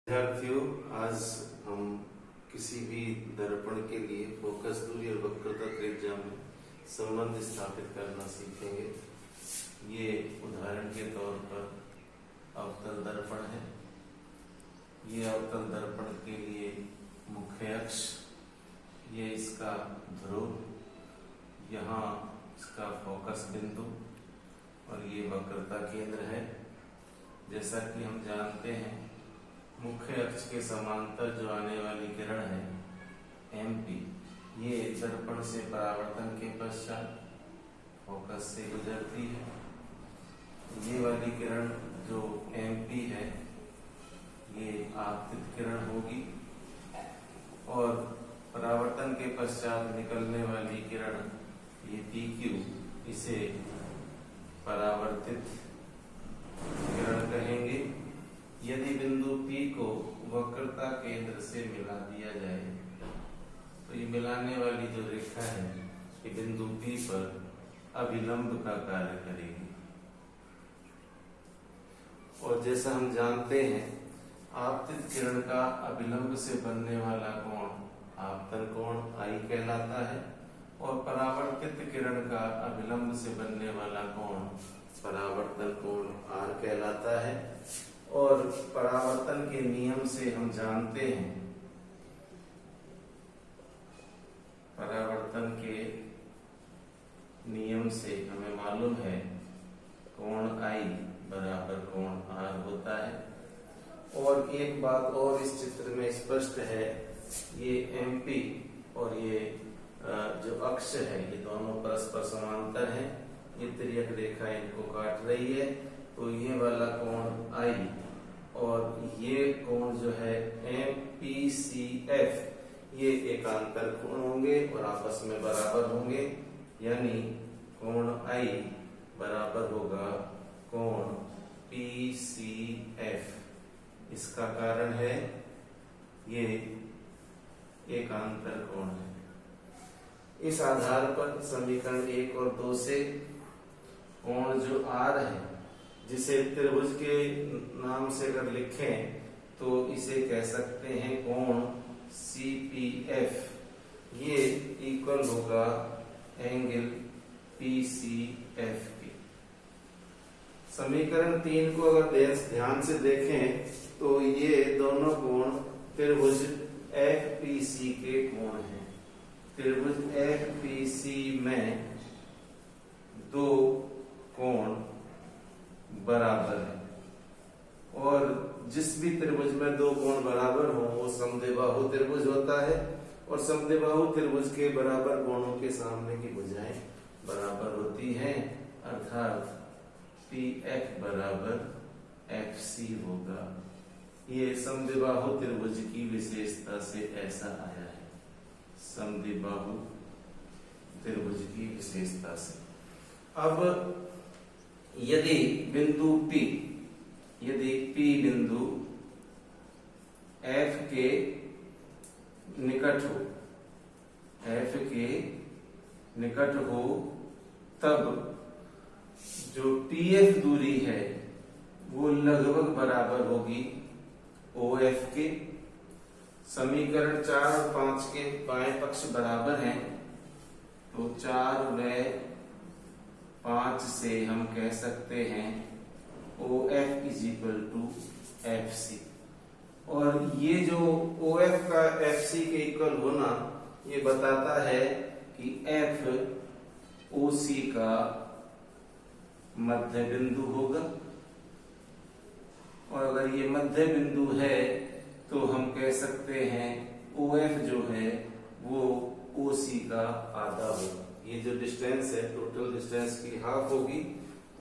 विद्यार्थियों, आज हम किसी भी दर्पण के लिए फोकस दूरी और वक्रता त्रिज्या में संबंध स्थापित करना सीखेंगे। ये उदाहरण के तौर पर अवतल दर्पण है। ये अवतल दर्पण के लिए मुख्य अक्ष, ये इसका ध्रुव, यहाँ इसका फोकस बिंदु और ये वक्रता केंद्र है। जैसा कि हम जानते हैं, मुख्य अक्ष के समांतर जो आने वाली किरण है MP, ये दर्पण से परावर्तन के पश्चात फोकस से गुजरती है। ये वाली किरण जो MP है, ये आपतित किरण होगी और परावर्तन के पश्चात निकलने वाली किरण ये PQ, इसे परावर्तित किरण कहेंगे। यदि बिंदु P को वक्रता केंद्र से मिला दिया जाए तो ये मिलाने वाली जो रेखा है ये बिंदु P पर अभिलंब का कार्य करेगी। और जैसा हम जानते हैं, आपतित किरण का अभिलंब से बनने वाला कोण आपतन कोण I कहलाता है और परावर्तित किरण का अभिलंब से बनने वाला कोण परावर्तन कोण R कहलाता है। और परावर्तन के नियम से हम जानते हैं, परावर्तन के नियम से हमें मालूम है कोण I बराबर कोण R होता है। और एक बात और इस चित्र में स्पष्ट है, ये MP और ये जो अक्ष है ये दोनों परस्पर समांतर हैं। ये तिर्यक रेखा इनको काट रही है, तो ये वाला कोण I और ये कोण जो है MPCF, ये एकांतर कोण होंगे और आपस में बराबर होंगे, यानी कोण I बराबर होगा कोण PCF। इसका कारण है ये एकांतर कोण है। इस आधार पर समीकरण 1 और 2 से कोण जो R है, जिसे त्रिभुज के नाम से अगर लिखें तो इसे कह सकते हैं कोण CPF, ये इक्वल होगा एंगल PCF के। समीकरण 3 को अगर ध्यान से देखें तो ये दोनों कोण त्रिभुज FPC के कोण हैं। त्रिभुज FPC में दो कोण बराबर है और जिस भी त्रिभुज में दो कोण बराबर हो वो समद्विबाहु त्रिभुज होता है। और समद्विबाहु त्रिभुज के बराबर कोणों के सामने की भुजाएं बराबर होती हैं, अर्थात PF बराबर FC होगा। ये समद्विबाहु त्रिभुज की विशेषता से ऐसा आया है, समद्विबाहु त्रिभुज की विशेषता से। अब यदि बिंदु P, यदि P बिंदु F के निकट हो, F के निकट हो, तब जो PF दूरी है वो लगभग बराबर होगी OF के। समीकरण 4 और 5 के बाएं पक्ष बराबर हैं, तो 4 व 5 से हम कह सकते हैं OF is equal to FC। और ये जो OF का FC के इक्वल होना ये बताता है कि F OC का मध्य बिंदु होगा। और अगर ये मध्य बिंदु है तो हम कह सकते हैं OF जो है वो OC का आधा होगा। ये जो डिस्टेंस है, टोटल डिस्टेंस की हाफ होगी।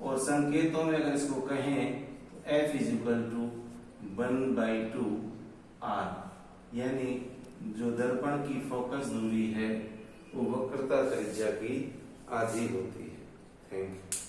और संकेतों में अगर इसको कहें तो F is equal to 1/2 R, यानी जो दर्पण की फोकस दूरी है वो वक्रता त्रिज्या की आधी होती है। Thank you.